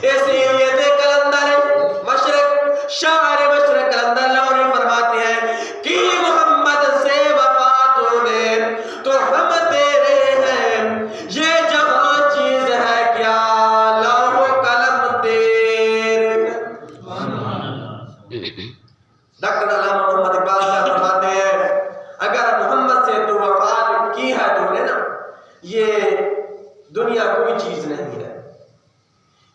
اس لیے تھے کلندر مشرق شاعر مشرق کلندر لاہوری فرماتے ہیں کہ محمد سے وفا تو نے تو ہم تیرے ہیں، یہ جہاں چیز ہے کیا لوح و قلم تیرے۔ ڈاکٹر علامہ محمد اقبال صاحب فرماتے ہیں اگر محمد سے تو وفا کی ہے تو نے نا، یہ دنیا کوئی چیز نہیں ہے،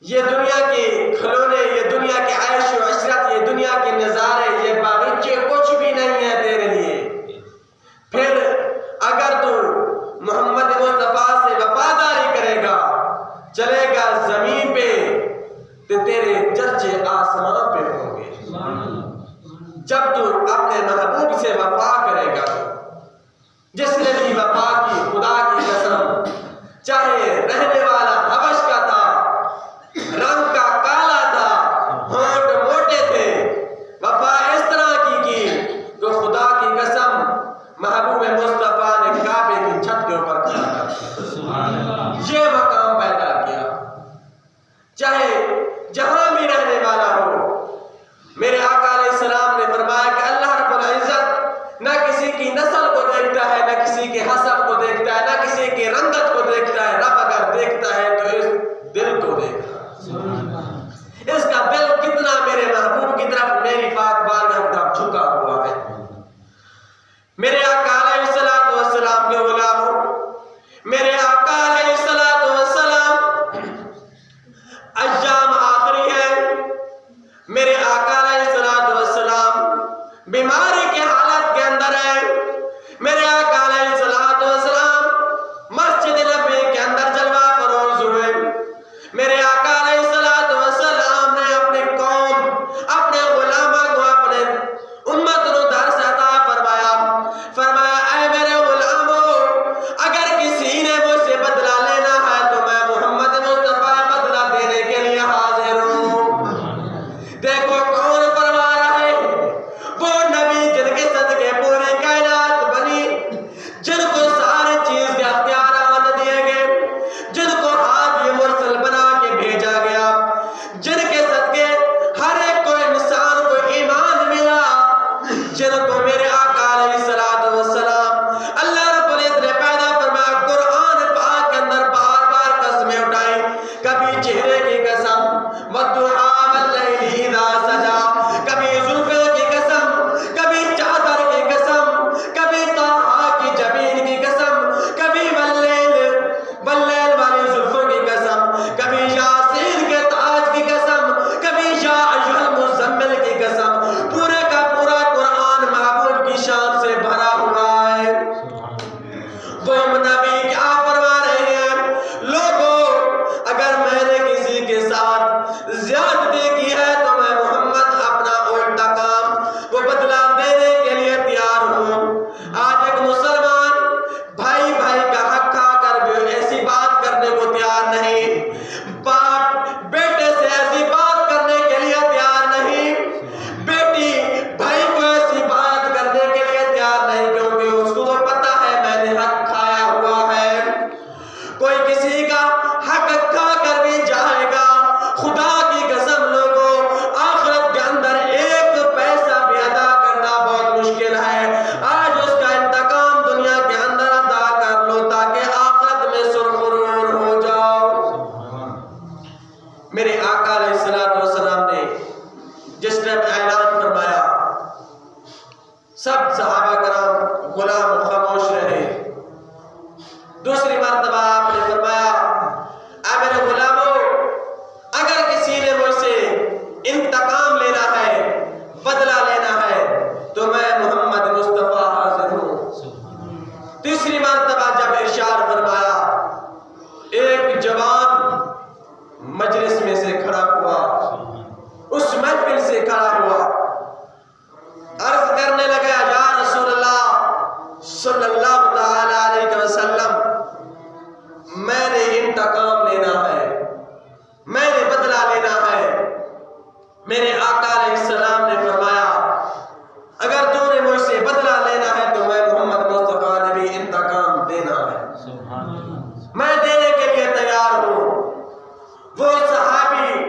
یہ دنیا کے کھلونے، یہ دنیا کے عیش و عشرت، یہ دنیا کے نظارے، یہ باغیچے کچھ بھی نہیں ہے تیرے لیے۔ پھر اگر تو محمد مصطفیٰ سے وفاداری کرے گا، چلے گا زمین پہ، تو تیرے چرچے آسمان پہ ہوں گے۔ جب تو اپنے محبوب سے وفا کرے گا، جس نے بھی وفا کی خدا کی قسم، چاہے رہنے والا حبش کا تھا، رنگ کا کالا تھا، ہونٹ موٹے تھے، وفا اس طرح کی تو خدا کی قسم محبوب مصطفیٰ نے کعبے کی چھت کے اوپر کھڑا کر یہ مقام پیدا کیا۔ چاہے جہاں بھی رہنے والا ہو، میرے آقا علیہ السلام نے فرمایا کہ اللہ رب العزت نہ کسی کی نسل کو دیکھتا ہے، نہ کسی کے حسب کو دیکھتا ہے، نہ کسی کی رنگت کو دیکھتا ہے، رب اگر دیکھتا ہے تو اس دل کو دیکھتا ہے، اس کا دل کتنا میرے محبوب کی طرف میری پاک بارگاہ کی طرف جھکا ہوا ہے۔ میرے آقا علیہ السلام کے غلاموں، میرے آقا علیہ السلام ایام آخری ہے، میرے آقا علیہ السلام بیماری کے حالت کے اندر ہے، میرے آقا علیہ السلام مسجد نبی کے اندر جلوہ فروز ہوئے، میرے آقا علیہ السلام نے اپنی قوم، اپنے غلامہ کو، اپنے امت کو درس عطا فرمایا، فرمایا اے میرے غلاموں، اگر کسی نے مجھ سے بدلہ لینا ہے تو میں محمد مصطفیٰ بدلہ دینے کے لیے حاضر ہوں۔ دیکھو کون فرما رہا ہے، وہ نبی جن کے صدقے پوری کائنات بنی، جن کو سارے چیز کے اختیارات دیے گئے، جن کو ہادی مرسل بنا کے بھیجا گیا، جن کے صدقے ہر ایک کو انسان کو ایمان ملا، جن کو میرے آقا علیہ السلام اللہ رب العزت نے پیدا فرمایا، قرآن پاک کے اندر بار بار قسمیں اٹھائی، کبھی چہرے کی قسم والضحیٰ واللیل اذا سجا، کبھی زلفوں کی قسم، کبھی چادر کی قسم، کبھی طٰہٰ کی جبین کی قسم، کبھی واللیل والی زلفوں کی قسم، کبھی یاسین کے تاج کی قسم، کبھی یا ایھا المزمل کی قسم، پورے کا پورا قرآن محبوب کی شان سے بھرا ہوا ہے۔ وہ نبی کیا فرما رہے ہیں، لوگوں اگر میں نے کسی کے ساتھ زیادتی کی ہے تو میں محمد اپنا الٹا کام وہ بدلہ دینے کے لیے تیار ہوں۔ آج ایک مسلمان بھائی بھائی کا حق کھا کر بھی ایسی بات کرنے کو تیار نہیں، باپ بیٹے سے ایسی بات کرنے کے لیے تیار نہیں، بیٹی بھائی کو ایسی بات کرنے کے لیے تیار نہیں، کیونکہ اس کو تو پتا ہے میں نے حق کھایا ہوا ہے۔ کوئی کسی کا حق کھا کر بھی جائے گا، خدا کی قسم لوگوں، آخرت کے اندر ایک پیسہ بھی ادا کرنا بہت مشکل ہے۔ آج اس کا انتقام دنیا کے اندر ادا کر لو تاکہ آخرت میں سرخرور ہو جاؤ۔ میرے آقا علیہ السلام نے جس ٹائم اعلان فرمایا، سب صحابہ کرام غلام خاموش رہے۔ دوسری مرتبہ آپ نے فرمایا اے میرے غلاموں، اگر کسی نے مجھ سے انتقام لینا ہے، بدلہ لینا ہے تو میں محمد مصطفیٰ حاضر ہوں۔ تیسری مرتبہ جب ارشاد فرمایا، ایک جوان مجلس میں سے کھڑا ہوا، اس محفل سے کھڑا ہوا، عرض کرنے لگا یا رسول اللہ صلی اللہ تعالی علیہ وسلم، میں نے انتقام لینا ہے، میں نے بدلہ لینا ہے۔ میرے آقا علیہ السلام نے فرمایا اگر تو نے مجھ سے بدلہ لینا ہے تو میں محمد مصطفیٰ نے بھی انتقام دینا ہے، میں دینے کے لیے تیار ہوں۔ وہ صحابی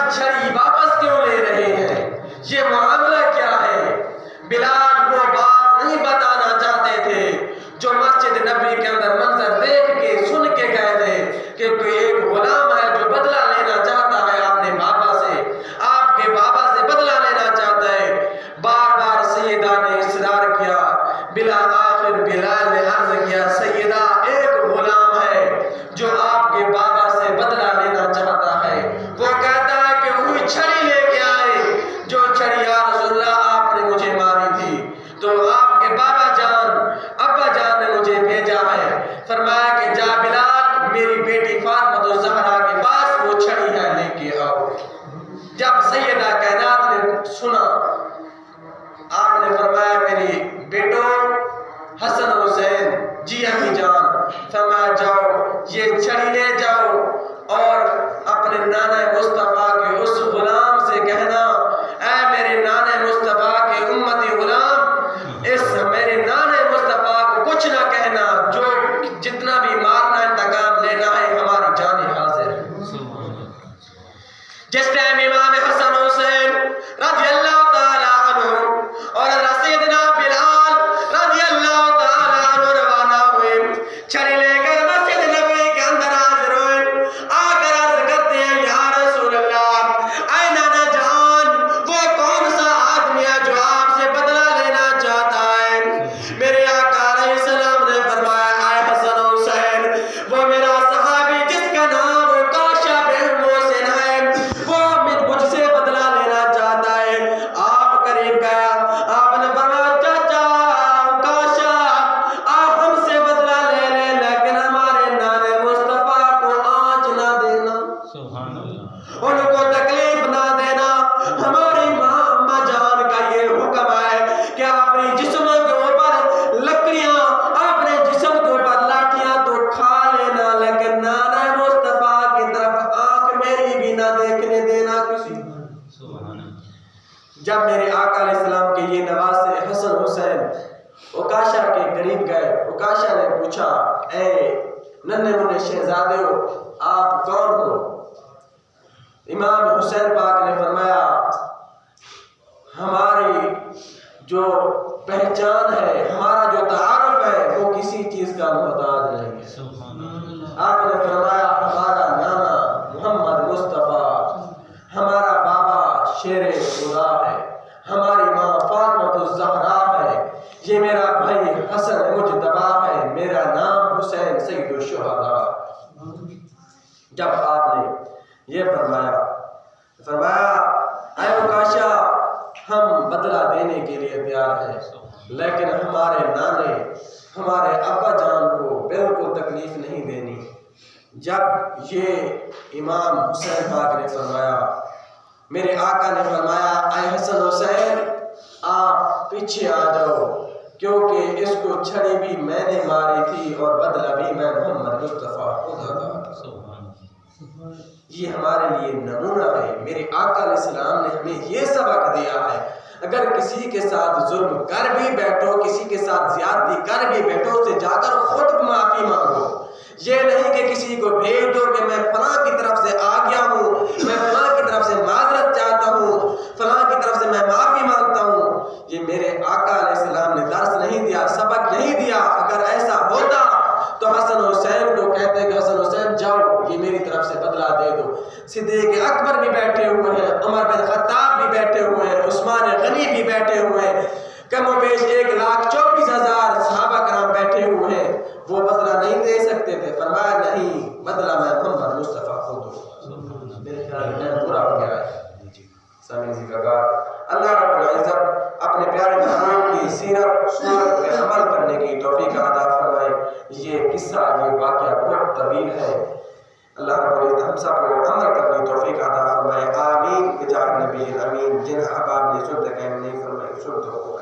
آج چھڑی واپس کیوں لے رہے ہیں؟ یہ معاملہ کیا ہے؟ بلال وہ بات نہیں بتانا چاہتے تھے جو مسجد نبی کے اندر منظر دیکھ کے سن کے گئے تھے کہ کوئی ایک غلام ہے جو بدلہ لینا چاہتا ہے اپنے بابا سے، آپ کے بابا سے بدلہ لینا چاہتا ہے۔ بار بار سیدہ نے اصرار کیا، بالآخر بلال نے عرض کیا سیدہ ایک غلام ہے جو آپ کے بابا سے بدلہ لینا چاہتا ہے، وہ کہتا ہے کہ وہی چھڑی لے کے آئے جو چھڑی یا رسول اللہ آپ نے مجھے ماری تھی، تو آپ کے بابا جان ابا جان نے مجھے بھیجا ہے، فرمایا کہ جا بلال میری بیٹی فاطمہ الزہرا کے پاس وہ چھڑی ہے لے کے آؤ۔ جب سیدہ کائنات نے سنا، آپ نے فرمایا میری بیٹو حسن حسین، جی امی جان، فرمایا جاؤ یہ چھڑی لے جاؤ اور اپنے نانا مصطفیٰ کے اس غلام سے کہنا اے میرے نانا مصطفیٰ کے امتی غلام، اس میرے نانا مصطفیٰ کو کچھ نہ کہنا، جو جتنا بھی مارنا انتقام لینا ہے ہماری جان حاضر ہے۔ جس ٹائم امام حسن حسین رضی اللہ تعالی عنہ اور حضرت سیدنا بلال رضی اللہ تعالی عنہ روانہ ہوئے، چھڑی لے کر مسجد نبوی کے اندر حاضر ہوئے، آ کر عرض کرتے ہیں یا رسول اللہ اے نانا جان وہ کون سا آدمی ہے جو آپ سے بدلہ لینا چاہتا ہے؟ میرے آقا علیہ السلام نے فرمایا اے حسن حسین وہ میرا صحابی جس کا نام عکاشہ بن محسن ہے وہ مجھ سے بدلہ لینا چاہتا ہے۔ آپ قریب گیا، آپ نے فرمایا چاچا عکاشہ آپ ہم سے بدلہ لے لے لیکن ہمارے نانے مصطفیٰ کو آنچ نہ دینا، سبحان اللہ، ان کو تکلیف نہ دینا۔ ہماری ماں اما جان کا یہ حکم ہے کہ اپنی جسموں کے اوپر لکڑیاں، اپنے جسم کے اوپر لاٹھیاں تو کھا لینا لیکن نانا مصطفیٰ کی طرف آنکھ میری بھی نہ دیکھنے دینا کسی۔ سبحان اللہ، جب میرے آقا علیہ السلام کے یہ نواسے حسن حسین عکاشہ کے قریب گئے، عکاشہ نے پوچھا اے ننھے منھے شہزادے ہو آپ کون ہو؟ امام حسین پاک نے فرمایا ہماری جو پہچان ہے، ہمارا جو تعارف ہے وہ کسی چیز کا محتاج نہیں ہے۔ سبحان اللہ، آپ نے فرمایا ہمارا نانا محمد مصطفیٰ، ہمارا بابا شیر خدا ہے، ہماری ماں فاطمہ الزہرا ہے، یہ میرا بھائی حسن مجتبیٰ ہے، میرا نام حسین سید الشہداء۔ جب آپ نے یہ فرمایا اے عکاشہ ہم بدلہ دینے کے لیے تیار ہیں لیکن ہمارے نانے ہمارے ابا جان کو بالکل تکلیف نہیں دینی۔ جب یہ امام حسین پاک نے فرمایا، میرے آقا نے فرمایا اے حسن حسین آپ پیچھے آ جاؤ کیونکہ اس کو چھڑی بھی میں نے ماری تھی اور بدلہ بھی میں محمد مصطفیٰ کو دیتا۔ یہ ہمارے لیے نمونہ ہے۔ میرے آقا علیہ السلام نے ہمیں یہ سبق دیا ہے اگر کسی کے ساتھ ظلم کر بھی بیٹھو، کسی کے ساتھ زیادتی کر بھی بیٹھو، اس سے جا کر خود معافی مانگو۔ یہ نہیں کہ کسی کو بھیج دو کہ میں فلاں کی طرف سے آ گیا ہوں، میں فلاں کی طرف سے معذرت چاہتا ہوں، فلاں کی طرف سے میں معافی مانگتا ہوں۔ یہ میرے آقا علیہ السلام نے درس نہیں دیا، سبق نہیں دیا۔ اگر ایسا ہوتا تو حسن حسین کو کہتے کہ حسن حسین جاؤ یہ میری طرف سے بدلہ دے دو۔ صدیق اکبر بھی بیٹھے ہوئے ہیں، عمر بن خطاب بھی بیٹھے ہوئے ہیں، عثمان غنی بھی بیٹھے ہوئے ہیں، کم و بیش 1,24,000 صحابہ کرام بیٹھے ہوئے ہیں، وہ بدلہ نہیں دے سکتے تھے؟ فرمایا نہیں، بدلہ میں محمد مصطفیٰ کو دوں۔ میرے خیال میں پورا ہو گیا ہے۔ سامعین ذکر اللہ رب العزت اپنے پیارے محبوب کی سیرت سنت پہ عمل کرنے کی توفیق عطا فرمائے۔ یہ قصہ، یہ واقعہ بہت طویل ہے، اللہ رب العزت ہم سب کو عمل کرنے کی توفیق عطا فرمائے۔ آمین بجاہ نبی امین۔ جن احباب نے سنت قائم نہیں فرمائی سنت کو